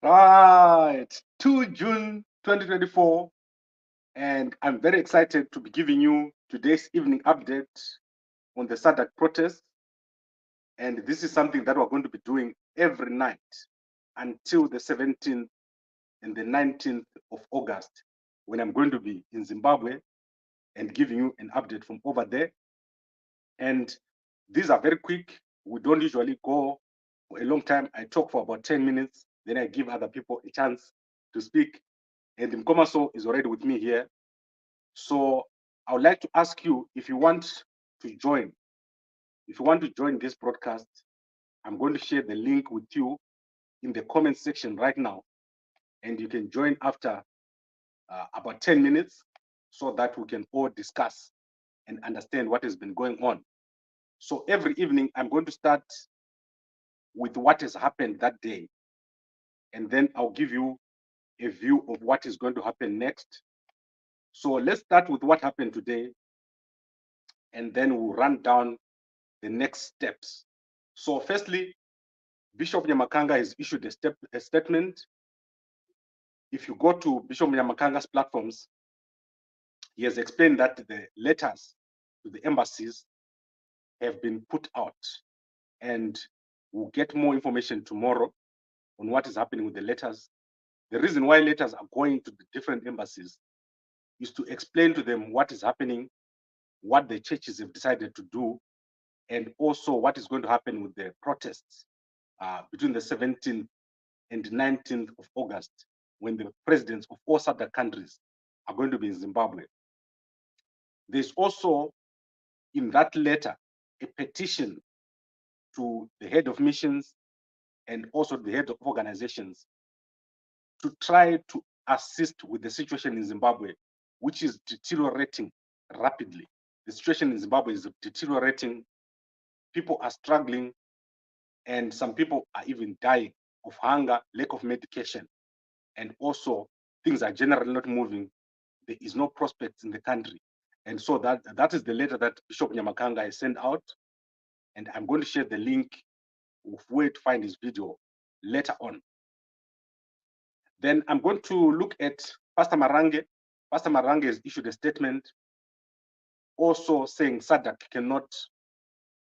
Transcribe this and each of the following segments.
Right, 2 June 2024, and I'm very excited to be giving you today's evening update on the SADC protest. And this is something that we're going to be doing every night until the 17th and the 19th of August, when I'm going to be in Zimbabwe and giving you an update from over there. And these are very quick. We don't usually go for a long time. I talk for about 10 minutes, then I give other people a chance to speak. And Mkomaso is already with me here. So I would like to ask you if you want to join. If you want to join this broadcast, I'm going to share the link with you in the comment section right now. And you can join after about 10 minutes so that we can all discuss and understand what has been going on. So every evening, I'm going to start with what has happened that day. And then I'll give you a view of what is going to happen next. So let's start with what happened today, and then we'll run down the next steps. So firstly, Bishop Nyamakanga has issued a statement. If you go to Bishop Nyamakanga's platforms, he has explained that the letters to the embassies have been put out, and we'll get more information tomorrow on what is happening with the letters. The reason why letters are going to the different embassies is to explain to them what is happening, what the churches have decided to do, and also what is going to happen with the protests between the 17th and 19th of August, when the presidents of all SADC countries are going to be in Zimbabwe. There's also in that letter a petition to the head of missions and also the head of organizations to try to assist with the situation in Zimbabwe, which is deteriorating rapidly. The situation in Zimbabwe is deteriorating. People are struggling, and some people are even dying of hunger, lack of medication, and also things are generally not moving. There is no prospects in the country. And so that is the letter that Bishop Nyamakanga has sent out. And I'm going to share the link of where to find his video later on. Then I'm going to look at Pastor Marange. Pastor Marange has issued a statement also saying SADC cannot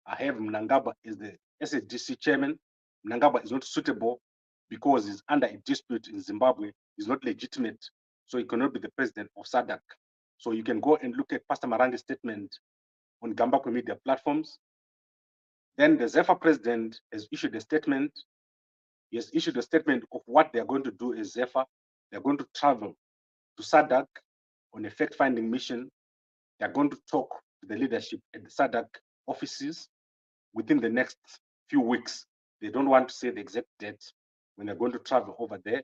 have Mnangagwa as the SADC chairman. Mnangagwa is not suitable because he's under a dispute in Zimbabwe. He's not legitimate, so he cannot be the president of SADC. So you can go and look at Pastor Marange's statement on Gambakwe media platforms. Then the ZEFFA president has issued a statement. He has issued a statement of what they're going to do as ZEFFA. They're going to travel to SADC on a fact-finding mission. They're going to talk to the leadership at the SADC offices within the next few weeks. They don't want to say the exact date when they're going to travel over there.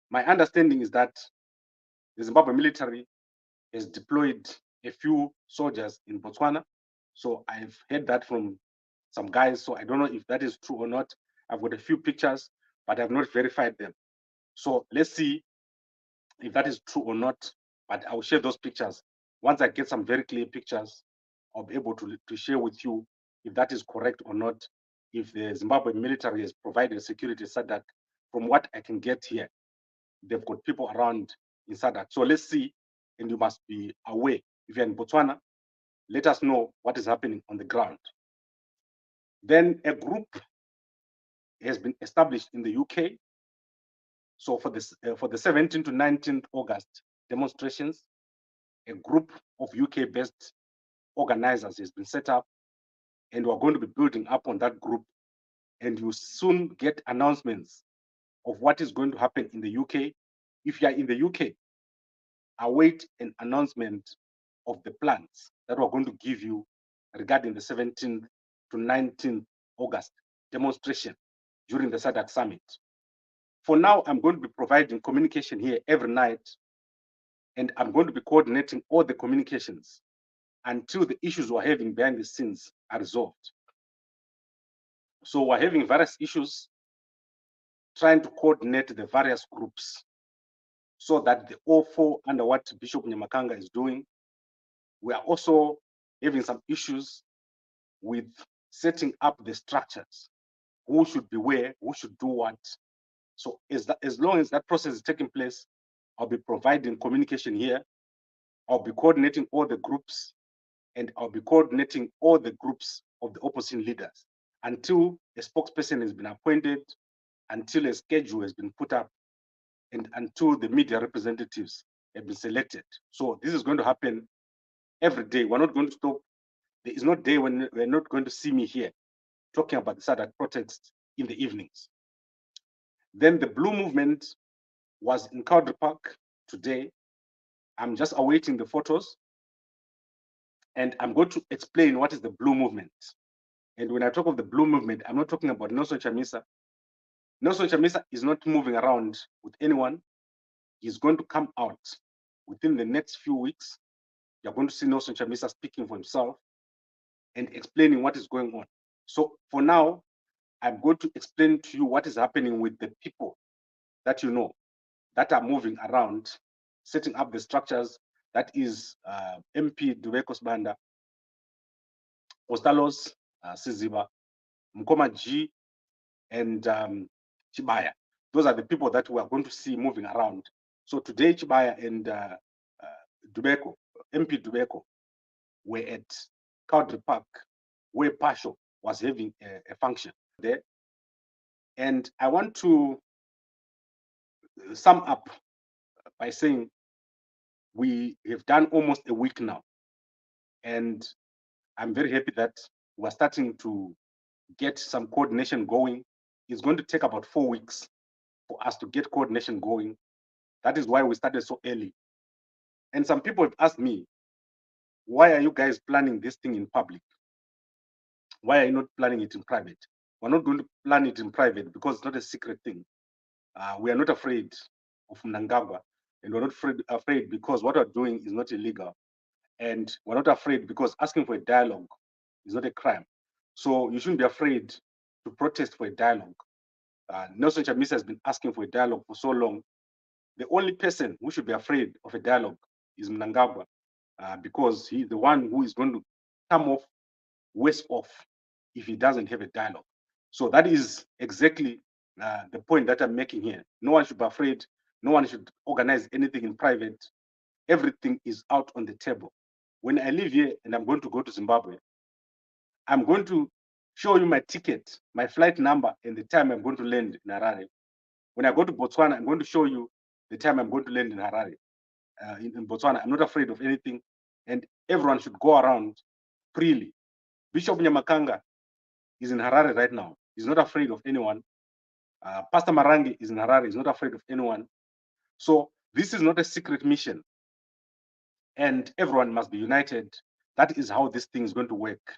My understanding is that the Zimbabwe military has deployed a few soldiers in Botswana. So I've heard that from some guys. So I don't know if that is true or not. I've got a few pictures, but I've not verified them. So let's see if that is true or not. But I'll share those pictures. Once I get some very clear pictures, I'll be able to share with you if that is correct or not, if the Zimbabwe military has provided security SADC. From what I can get here, they've got people around in SADC. So let's see, and you must be aware. If you're in Botswana, let us know what is happening on the ground. Then a group has been established in the UK. So for the 17th to 19th August demonstrations, a group of UK-based organizers has been set up, and we're going to be building up on that group. And you soon get announcements of what is going to happen in the UK. If you are in the UK, await an announcement of the plans that we're going to give you regarding the 17th to 19th August demonstration during the SADC summit. For now, I'm going to be providing communication here every night, and I'm going to be coordinating all the communications until the issues we're having behind the scenes are resolved. So we're having various issues, trying to coordinate the various groups so that they all fall under what Bishop Nyamakanga is doing. We are also having some issues with setting up the structures. Who should be where, who should do what, So as long as that process is taking place, I'll be providing communication here. I'll be coordinating all the groups, and I'll be coordinating all the groups of the opposition leaders until a spokesperson has been appointed, until a schedule has been put up, and until the media representatives have been selected. So this is going to happen every day. We're not going to stop. There is no day when we're not going to see me here talking about the SADC protest in the evenings. Then the Blue Movement was in Cowdray Park today. I'm just awaiting the photos, and I'm going to explain what is the Blue Movement. And when I talk of the Blue Movement, I'm not talking about Nelson Chamisa. Nelson Chamisa is not moving around with anyone. He's going to come out within the next few weeks. You're going to see Nelson Chamisa speaking for himself and explaining what is going on. So for now, I'm going to explain to you what is happening with the people that you know that are moving around, setting up the structures. That is MP Dubeko Sibanda, Ostalos Siziba, Mkoma G, and Chibaya. Those are the people that we are going to see moving around. So today, Chibaya and Dubeko, MP Dubeko, were at Cowdray Park, where Pasho was having a function there. And I want to sum up by saying we have done almost a week now. And I'm very happy that we're starting to get some coordination going. It's going to take about 4 weeks for us to get coordination going. That is why we started so early. And some people have asked me, why are you guys planning this thing in public? Why are you not planning it in private? We're not going to plan it in private because it's not a secret thing. We are not afraid of Mnangagwa, and we're not afraid because what we're doing is not illegal. And we're not afraid because asking for a dialogue is not a crime. So you shouldn't be afraid to protest for a dialogue. Nelson Chamisa has been asking for a dialogue for so long. The only person who should be afraid of a dialogue is Mnangagwa, because he's the one who is going to come off worse off if he doesn't have a dialogue. So that is exactly the point that I'm making here. No one should be afraid. No one should organize anything in private. Everything is out on the table. When I leave here and I'm going to go to Zimbabwe, I'm going to show you my ticket, my flight number, and the time I'm going to land in Harare. When I go to Botswana, I'm going to show you the time I'm going to land in Harare. In Botswana, I'm not afraid of anything, and everyone should go around freely. Bishop Nyamakanga is in Harare right now. He's not afraid of anyone. Pastor Marange is in Harare. He's not afraid of anyone. So this is not a secret mission, and everyone must be united. That is how this thing is going to work,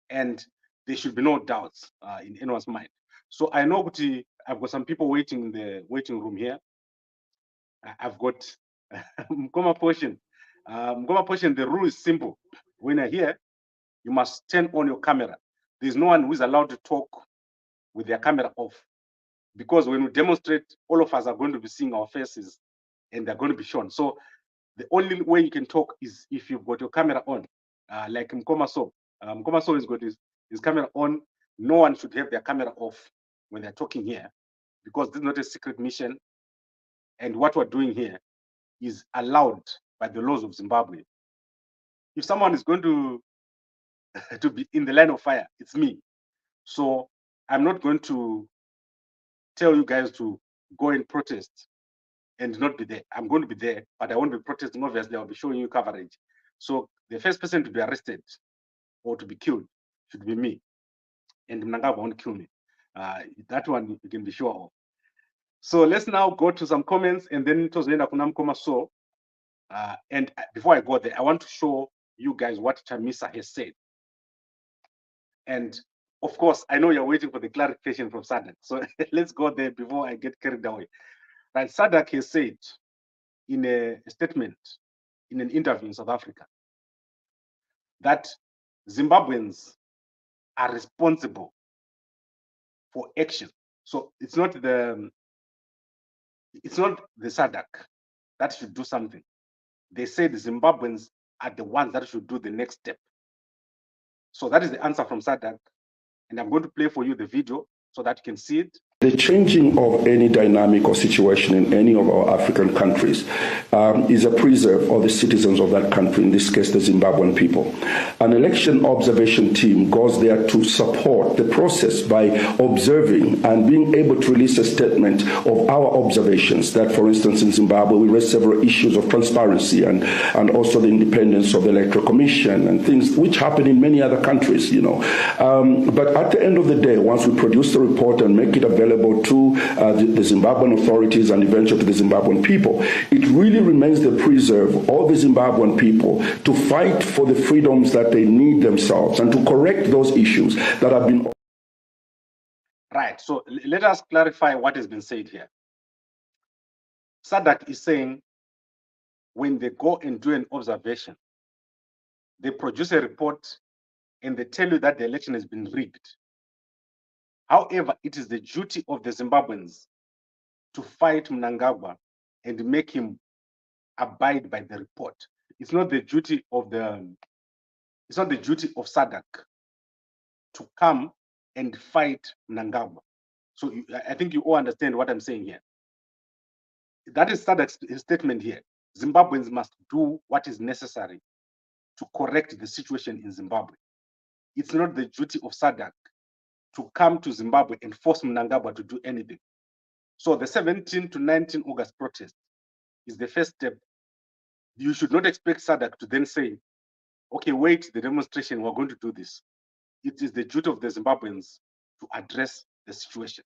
and there should be no doubts in anyone's mind. So I know I've got some people waiting in the waiting room here. I've got Mkoma Portion. Mkoma Portion, the rule is simple. When you're here, you must turn on your camera. There's no one who is allowed to talk with their camera off. Because when we demonstrate, all of us are going to be seeing our faces and they're going to be shown. So the only way you can talk is if you've got your camera on, like Mkoma So. Mkoma So has got his camera on. No one should have their camera off when they're talking here, because this is not a secret mission. And what we're doing here is allowed by the laws of Zimbabwe. If someone is going to be in the line of fire, it's me. So I'm not going to tell you guys to go and protest and not be there. I'm going to be there, but I won't be protesting. Obviously, I'll be showing you coverage. So the first person to be arrested or to be killed should be me, and Mnangagwa won't kill me. That one you can be sure of. So let's now go to some comments, and then Tozenda Kunamkoma So. And before I go there, I want to show you guys what Chamisa has said. And of course, I know you're waiting for the clarification from SADC. So let's go there before I get carried away. Right, SADC has said in a statement, in an interview in South Africa, that Zimbabweans are responsible for action. So it's not the SADC that should do something. They say the Zimbabweans are the ones that should do the next step. So that is the answer from SADC. And I'm going to play for you the video so that you can see it. The changing of any dynamic or situation in any of our African countries is a preserve of the citizens of that country, in this case the Zimbabwean people. An election observation team goes there to support the process by observing and being able to release a statement of our observations that, for instance, in Zimbabwe, we raised several issues of transparency and also the independence of the Electoral Commission and things which happen in many other countries, you know. But at the end of the day, once we produce the report and make it available to the Zimbabwean authorities and eventually to the Zimbabwean people, it really remains the preserve of the Zimbabwean people to fight for the freedoms that they need themselves and to correct those issues that have been. Right, so let us clarify what has been said here. SADC is saying when they go and do an observation, they produce a report and they tell you that the election has been rigged. However, it is the duty of the Zimbabweans to fight Mnangagwa and make him abide by the report. It's not the duty of SADC to come and fight Mnangagwa. So I think you all understand what I'm saying here. That is SADC's statement here. Zimbabweans must do what is necessary to correct the situation in Zimbabwe. It's not the duty of SADC to come to Zimbabwe and force Mnangagwa to do anything. So the 17 to 19 August protest is the first step. You should not expect SADC to then say, okay, wait, the demonstration, we're going to do this. It is the duty of the Zimbabweans to address the situation.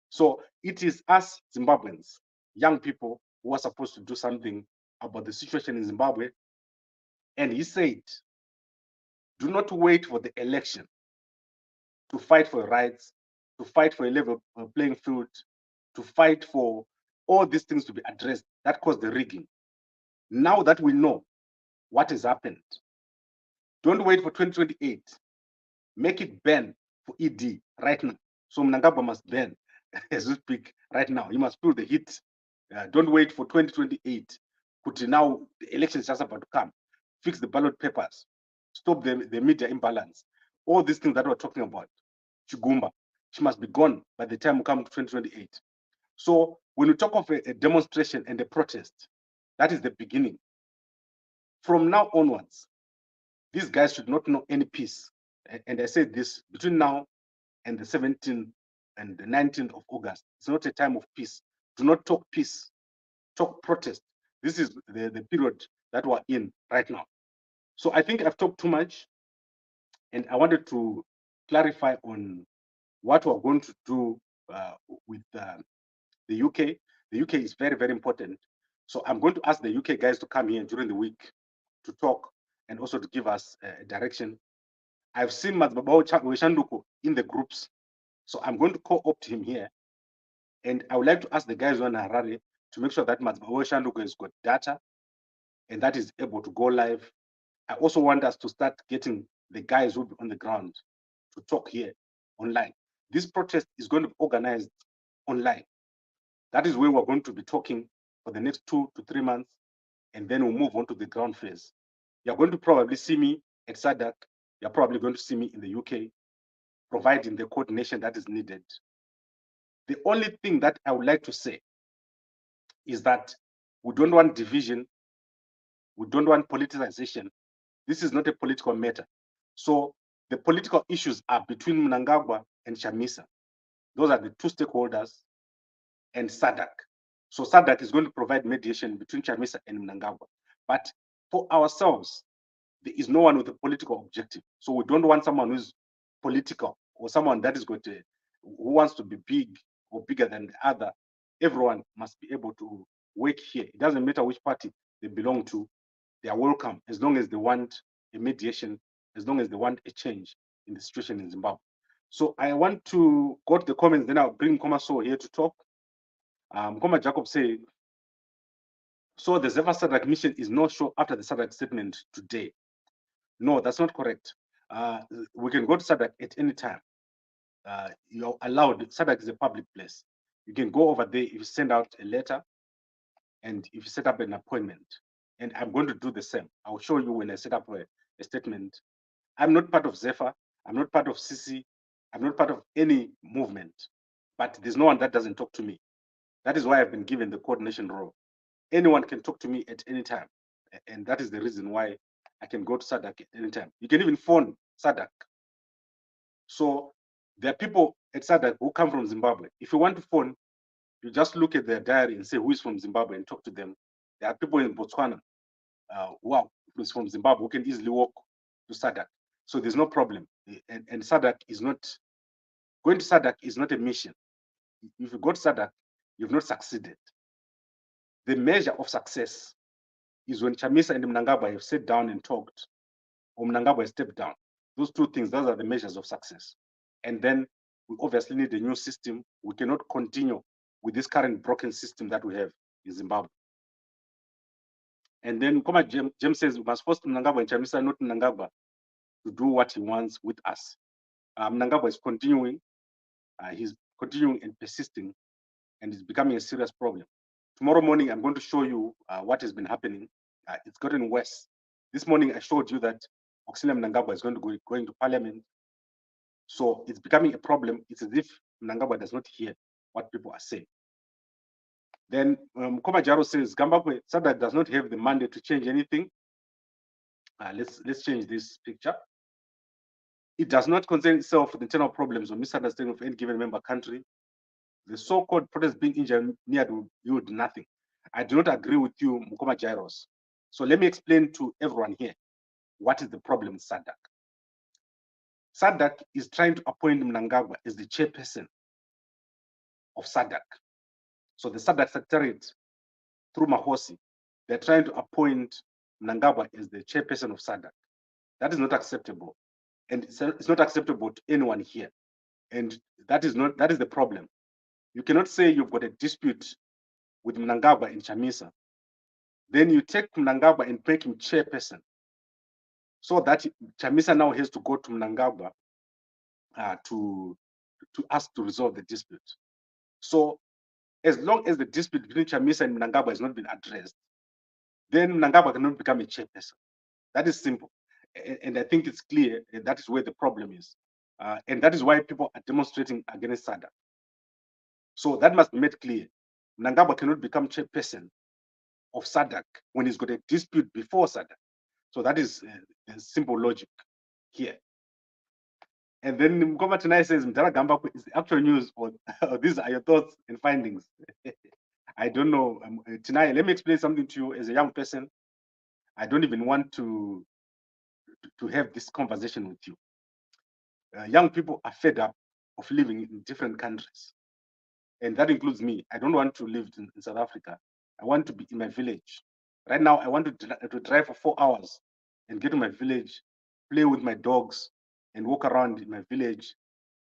So it is us Zimbabweans, young people, who are supposed to do something about the situation in Zimbabwe. And he said, do not wait for the election to fight for rights, to fight for a level playing field, to fight for all these things to be addressed that caused the rigging. Now that we know what has happened, don't wait for 2028. Make it ban for ED right now. So Mnangagwa must ban as we speak right now. He must feel the heat. Don't wait for 2028. Put now the election is just about to come. Fix the ballot papers. Stop the media imbalance. All these things that we're talking about. Chigumba, she must be gone by the time we come to 2028. So when we talk of a demonstration and a protest, that is the beginning. From now onwards, these guys should not know any peace. And I said this, between now and the 17th and the 19th of August, it's not a time of peace. Do not talk peace, talk protest. This is the period that we're in right now. So I think I've talked too much, and I wanted to clarify on what we're going to do with the UK. The UK is very, very important. So I'm going to ask the UK guys to come here during the week to talk and also to give us a direction. I've seen Matsbabawo Shanduko in the groups. So I'm going to co-opt him here. And I would like to ask the guys on Harare to make sure that Matsbabawo Shanduko has got data and that is able to go live. I also want us to start getting the guys who will be on the ground to talk here online. This protest is going to be organized online. That is where we're going to be talking for the next 2 to 3 months, and then we'll move on to the ground phase. You're going to probably see me at SADC. You're probably going to see me in the UK, providing the coordination that is needed. The only thing that I would like to say is that we don't want division. We don't want politicization. This is not a political matter. So the political issues are between Mnangagwa and Chamisa. Those are the two stakeholders and SADC. So SADC is going to provide mediation between Chamisa and Mnangagwa. But for ourselves, there is no one with a political objective. So we don't want someone who's political or someone that is going to, who wants to be big or bigger than the other. Everyone must be able to work here. It doesn't matter which party they belong to. They are welcome as long as they want a mediation, as long as they want a change in the situation in Zimbabwe. So I want to go to the comments, then I'll bring Koma So here to talk. Koma Jacob said, so the ZEFFA SADC mission is not sure after the SADC statement today. No, that's not correct. We can go to SADC at any time. You're allowed. SADC is a public place. You can go over there if you send out a letter and if you set up an appointment. And I'm going to do the same. I'll show you when I set up a statement. I'm not part of ZEFFA. I'm not part of CC. I'm not part of any movement. but there's no one that doesn't talk to me. That is why I've been given the coordination role. Anyone can talk to me at any time. And that is the reason why I can go to SADC at any time. You can even phone SADC. So there are people at SADC who come from Zimbabwe. If you want to phone, you just look at their diary and say who is from Zimbabwe and talk to them. There are people in Botswana who are from Zimbabwe who can easily walk to SADC. So there's no problem. And SADC is not, going to SADC is not a mission. If you go to SADC, you've not succeeded. The measure of success is when Chamisa and Mnangagwa have sat down and talked, or Mnangagwa has stepped down. Those two things, those are the measures of success. And then we obviously need a new system. We cannot continue with this current broken system that we have in Zimbabwe. And then Koma James says we must force Mnangagwa and Chamisa, not Mnangagwa, to do what he wants with us. Mnangagwa is continuing, he's continuing and persisting, and it's becoming a serious problem. Tomorrow morning, I'm going to show you what has been happening. It's gotten worse. This morning, I showed you that Auxiliary Mnangagwa is going to parliament. So it's becoming a problem. It's as if Mnangagwa does not hear what people are saying. Then Koma Jaro says, Gambakwe, SADC does not have the mandate to change anything. Let's change this picture. It does not concern itself with internal problems or misunderstanding of any given member country. The so-called protest being engineered will yield nothing. I do not agree with you, Mukoma Jairos. So let me explain to everyone here what is the problem with SADC. SADC is trying to appoint Mnangagwa as the chairperson of SADC. So the SADC Secretariat, through Mahosi, they're trying to appoint Mnangagwa as the chairperson of SADC. That is not acceptable. And it's not acceptable to anyone here. And that is the problem. You cannot say you've got a dispute with Mnangagwa and Chamisa. Then you take Mnangagwa and make him chairperson, so that Chamisa now has to go to Mnangagwa to ask to resolve the dispute. So as long as the dispute between Chamisa and Mnangagwa has not been addressed, then Mnangagwa cannot become a chairperson. That is simple. And I think it's clear that is where the problem is. And that is why people are demonstrating against SADC. So that must be made clear. Mnangagwa cannot become chairperson of SADC when he's got a dispute before SADC. So that is a simple logic here. And then Mkoma tonight says, Mdara Gambakwe is the actual news, or these are your thoughts and findings. I don't know. Tonight, let me explain something to you as a young person. I don't even want to have this conversation with you. Young people are fed up of living in different countries. And that includes me. I don't want to live in South Africa. I want to be in my village. Right now, I want to drive for 4 hours and get to my village, play with my dogs, and walk around in my village.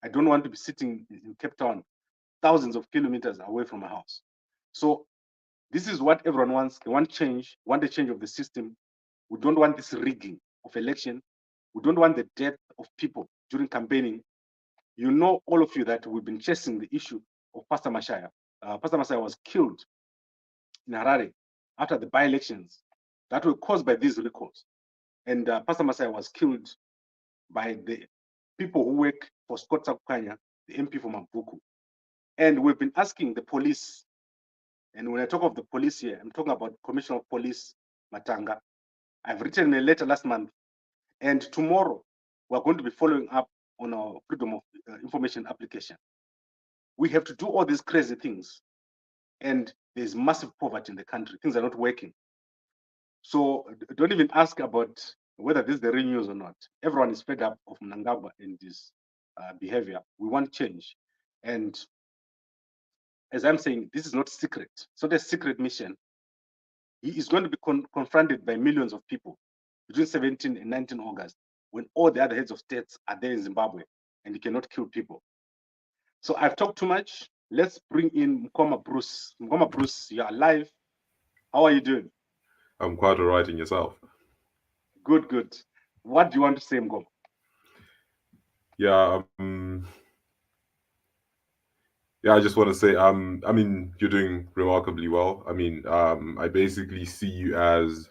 I don't want to be sitting in Cape Town, thousands of kilometers away from my house. So this is what everyone wants. They want change, want the change of the system. We don't want this rigging of election. We don't want the death of people during campaigning. You know, all of you, that we've been chasing the issue of Pastor Mashaya. Pastor Mashaya was killed in Harare after the by-elections that were caused by these recalls. And Pastor Mashaya was killed by the people who work for Scott Sakukanya, the MP from Mabuku. And we've been asking the police, and when I talk of the police here, I'm talking about Commissioner of Police Matanga. I've written a letter last month, and tomorrow we're going to be following up on our Freedom of Information application. We have to do all these crazy things, and there's massive poverty in the country. Things are not working. So don't even ask about whether this is the real news or not. Everyone is fed up of Mnangagwa and this behavior. We want change. And as I'm saying, this is not secret. It's not a secret mission. He is going to be confronted by millions of people between 17 and 19 August, when all the other heads of states are there in Zimbabwe and he cannot kill people. So I've talked too much. Let's bring in Mkoma Bruce. Mkoma Bruce, you're alive. How are you doing? I'm quite all right, in yourself? Good, good. What do you want to say, Mkoma? Yeah, I just want to say, I mean, you're doing remarkably well. I mean, I basically see you as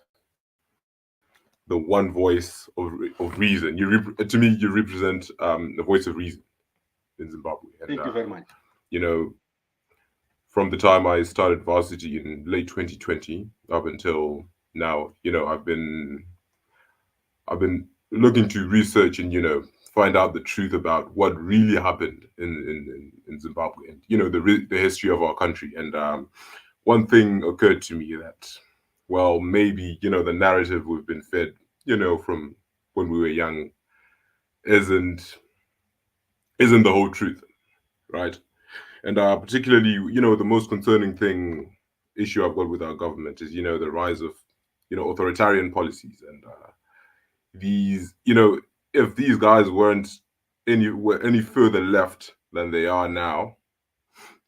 the one voice of reason. To me, you represent the voice of reason in Zimbabwe. And, thank you very much. you know, from the time I started varsity in late 2020 up until now, you know, I've been looking to research and, you know, find out the truth about what really happened in Zimbabwe and, you know, the history of our country. And one thing occurred to me that, well, maybe, you know, the narrative we've been fed, you know, from when we were young isn't the whole truth, right? And particularly, you know, the most concerning issue I've got with our government is, you know, the rise of, you know, authoritarian policies. And these, you know, if these guys were any further left than they are now,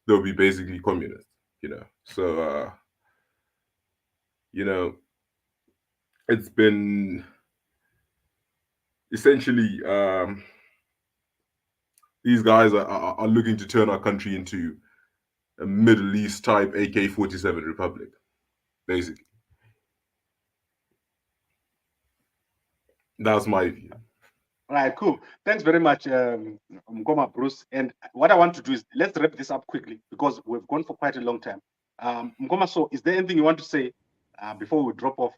they'll be basically communists, you know. So, you know, it's been essentially these guys are looking to turn our country into a Middle East type AK-47 republic, basically. That's my view. All right, cool. Thanks very much, Mkoma Bruce. And what I want to do is let's wrap this up quickly because we've gone for quite a long time. Mkoma, so is there anything you want to say before we drop off?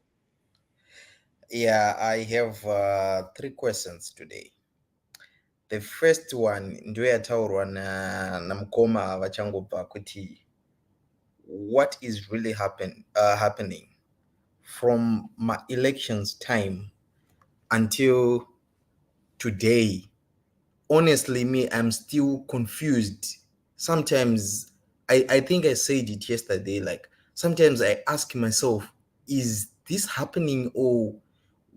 Yeah, I have 3 questions today. The first one, ndoyataurwa namukoma vachangobva kuti what is really happening from my elections time until today. Honestly, I'm still confused. Sometimes I think I said it yesterday, like sometimes I ask myself, is this happening or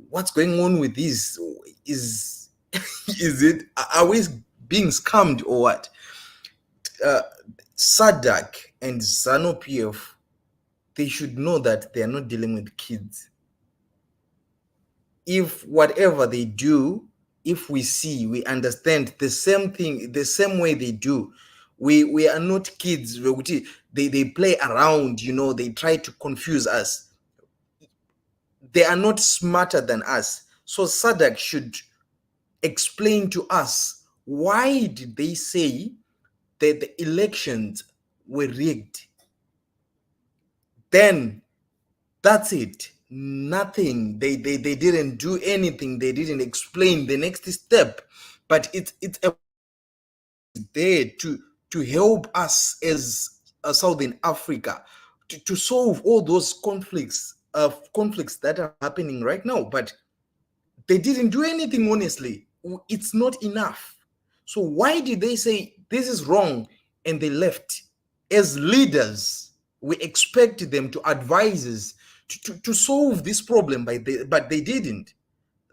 what's going on with this? Is it, are we being scammed or what? SADC and ZANU-PF, they should know that they are not dealing with kids. If whatever they do, if we understand the same thing, the same way they do, we are not kids. They play around, you know, they try to confuse us. They are not smarter than us. So SADC should explain to us, why did they say that the elections were rigged? Then that's it. Nothing. They didn't do anything. They didn't explain the next step. But it's there to help us as Southern Africa to solve all those conflicts that are happening right now. But they didn't do anything, honestly. It's not enough. So why did they say this is wrong and they left? As leaders, we expect them to advise us to solve this problem, but they didn't.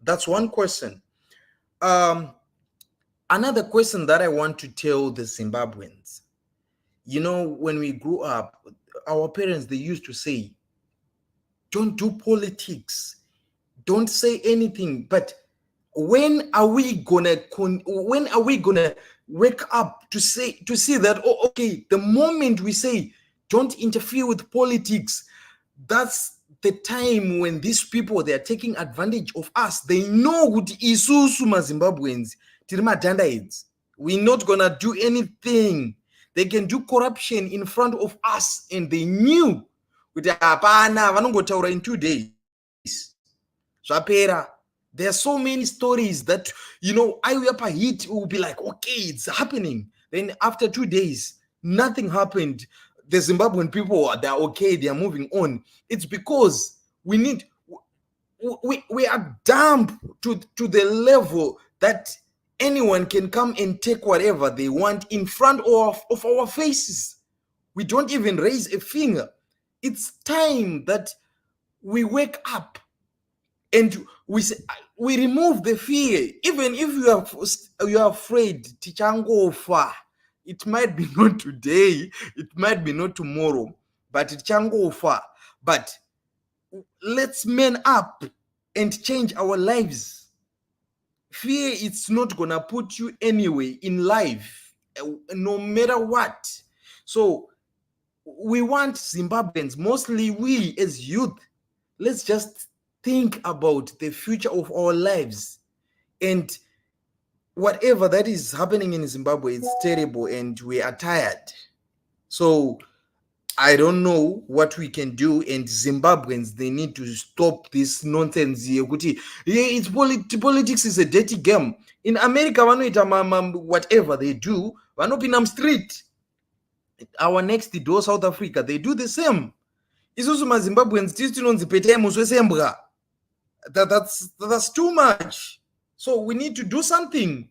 That's one question. Another question that I want to tell the Zimbabweans, you know, when we grew up, our parents, they used to say, don't do politics, don't say anything. But when are we gonna wake up to see that, oh, okay, the moment we say don't interfere with politics, that's the time when these people, they are taking advantage of us. They know kuti isusu maZimbabweans tiri madhandaids, we're not gonna do anything. They can do corruption in front of us, and they knew kuti hapana, vanongotaura in 2 days zvapera. There are so many stories that, you know, I will up a hit, will be like, okay, it's happening. Then after 2 days, nothing happened. The Zimbabwean people, they're okay, they're moving on. It's because we are dumb to the level that anyone can come and take whatever they want in front of our faces. We don't even raise a finger. It's time that we wake up and we remove the fear. Even if you are afraid, tichangofa, it might be not today, it might be not tomorrow, but tichangofa. But let's man up and change our lives. Fear, it's not gonna put you anywhere in life, no matter what. So we want Zimbabweans, mostly we as youth, let's just think about the future of our lives and whatever that is happening in Zimbabwe, it's terrible and we are tired. So I don't know what we can do, and Zimbabweans, they need to stop this nonsense here. It's politics is a dirty game. In America, whatever they do, we're not in street. Our next door, South Africa, they do the same. Isusu Zimbabweans, that's too much. So we need to do something.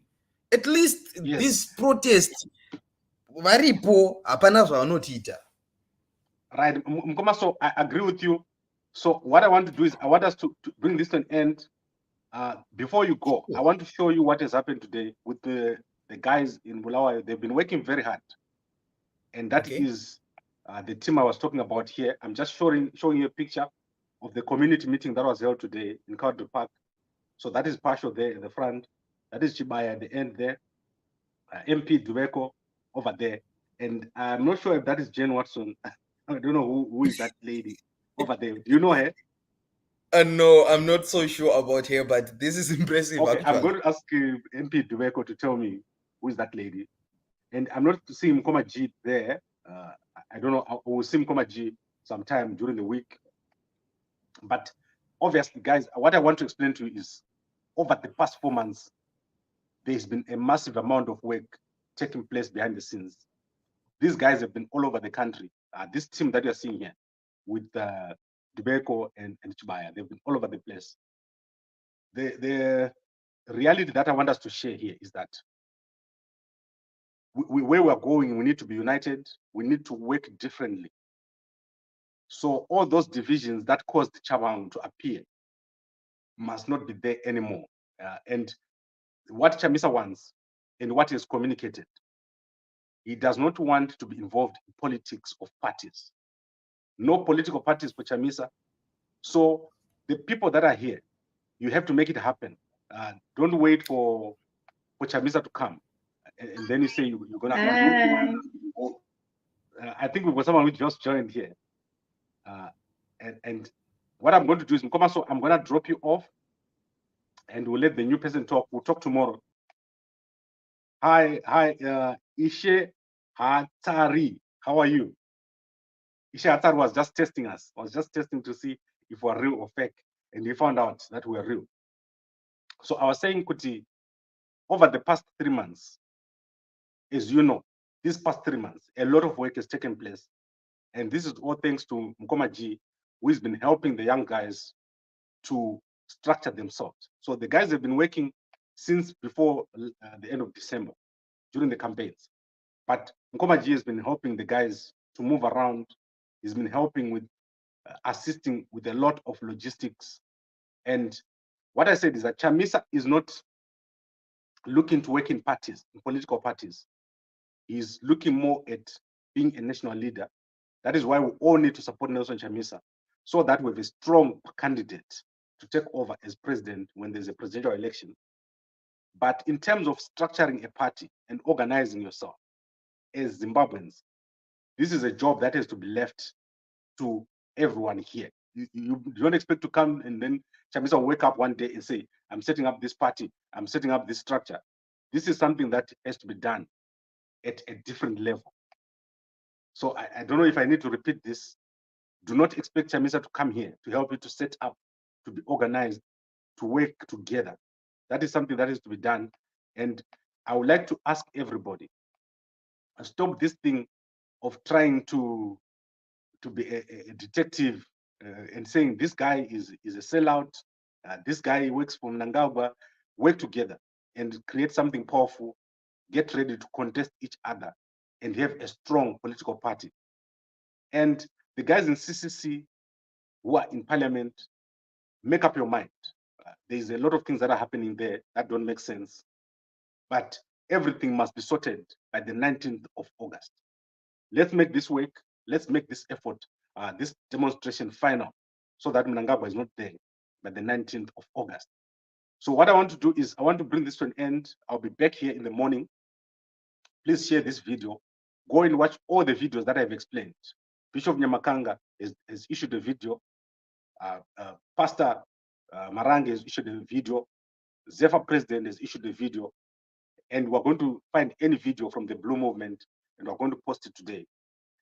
At least Yes. this protest, varipo hapana zvavanotiita. Right, Mkoma, so I agree with you. So what I want to do is I want us to bring this to an end. Before you go, I want to show you what has happened today with the guys in Bulawayo. They've been working very hard. And that is the team I was talking about here. I'm just showing you a picture of the community meeting that was held today in Cowdray Park. So that is Pasho there in the front. That is Chibaya at the end there. MP Dubeko over there. And I'm not sure if that is Jane Watson. I don't know who is that lady over there. Do you know her? No, I'm not so sure about her, but this is impressive. Okay, actually. I'm going to ask MP Dubeko to tell me who is that lady. And I'm not seeing Mkoma G there. I don't know. I will see Mkoma G sometime during the week. But obviously, guys, what I want to explain to you is over the past 4 months, there's been a massive amount of work taking place behind the scenes. These guys have been all over the country. This team that you're seeing here with Dubeko and Chibaya, they've been all over the place. The reality that I want us to share here is that where we're going, we need to be united. We need to work differently. So all those divisions that caused Chabang to appear must not be there anymore. And what Chamisa wants and what is communicated, he does not want to be involved in politics of parties. No political parties for Chamisa. So the people that are here, you have to make it happen. Don't wait for Chamisa to come. And then you say you're going to... I think we've got someone who just joined here. And what I'm going to do is, Mkoma, so I'm going to drop you off and we'll let the new person talk. We'll talk tomorrow. Hi, Ishe Hatari. How are you? Ishe Hatari was just testing us. Was just testing to see if we're real or fake. And he found out that we're real. So I was saying, Kuti, over the past 3 months, as you know, these past 3 months, a lot of work has taken place. And this is all thanks to Mkoma G, who has been helping the young guys to structure themselves. So the guys have been working since before the end of December, during the campaigns. But Mkoma G has been helping the guys to move around. He's been helping with assisting with a lot of logistics. And what I said is that Chamisa is not looking to work in parties, in political parties. He's looking more at being a national leader. That is why we all need to support Nelson Chamisa, so that we have a strong candidate to take over as president when there's a presidential election. But in terms of structuring a party and organizing yourself as Zimbabweans, this is a job that has to be left to everyone here. You don't expect to come and then Chamisa will wake up one day and say, I'm setting up this party, I'm setting up this structure. This is something that has to be done at a different level. So I don't know if I need to repeat this. Do not expect Chamisa to come here to help you to set up, to be organized, to work together. That is something that is to be done. And I would like to ask everybody, stop this thing of trying to be a detective and saying this guy is a sellout, this guy works for Mnangagwa. Work together and create something powerful, get ready to contest each other and have a strong political party. And the guys in CCC who are in parliament, make up your mind. There's a lot of things that are happening there that don't make sense, but everything must be sorted by the 19th of August. Let's make this work. Let's make this effort, this demonstration final, so that Mnangagwa is not there by the 19th of August. So what I want to do is I want to bring this to an end. I'll be back here in the morning. Please share this video. Go and watch all the videos that I've explained. Bishop Nyamakanga has issued a video. Pastor Marange has issued a video. ZEFFA President has issued a video. and we're going to find any video from the Blue Movement, and we're going to post it today.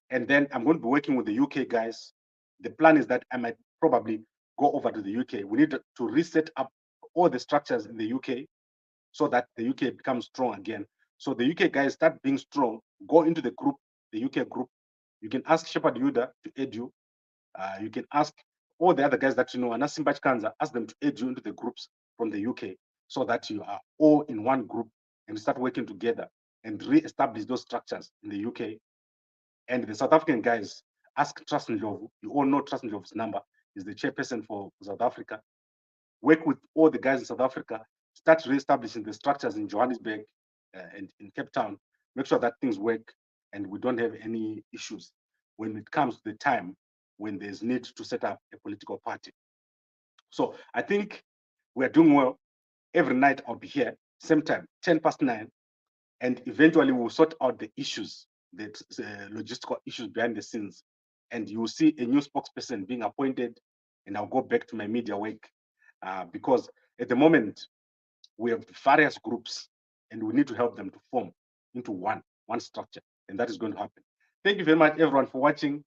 And then I'm going to be working with the UK guys. The plan is that I might probably go over to the UK. We need to reset up all the structures in the UK so that the UK becomes strong again. So the UK guys start being strong, go into the group, the UK group. You can ask Shepherd Yuda to aid you. You can ask all the other guys that you know, and Simbach Kanza, ask them to aid you into the groups from the UK so that you are all in one group and start working together and re-establish those structures in the UK. And the South African guys, ask Trust Ndlovu. You all know Trust Ndlovu's number. He's the chairperson for South Africa. Work with all the guys in South Africa, start re-establishing the structures in Johannesburg and in Cape Town. Make sure that things work and we don't have any issues when it comes to the time when there's need to set up a political party. So I think we're doing well. Every night I'll be here, same time, 9:10, and eventually we'll sort out the issues, the logistical issues behind the scenes. And you will see a new spokesperson being appointed, and I'll go back to my media work because at the moment we have various groups and we need to help them to form into one structure, and that is going to happen. Thank you very much, everyone, for watching.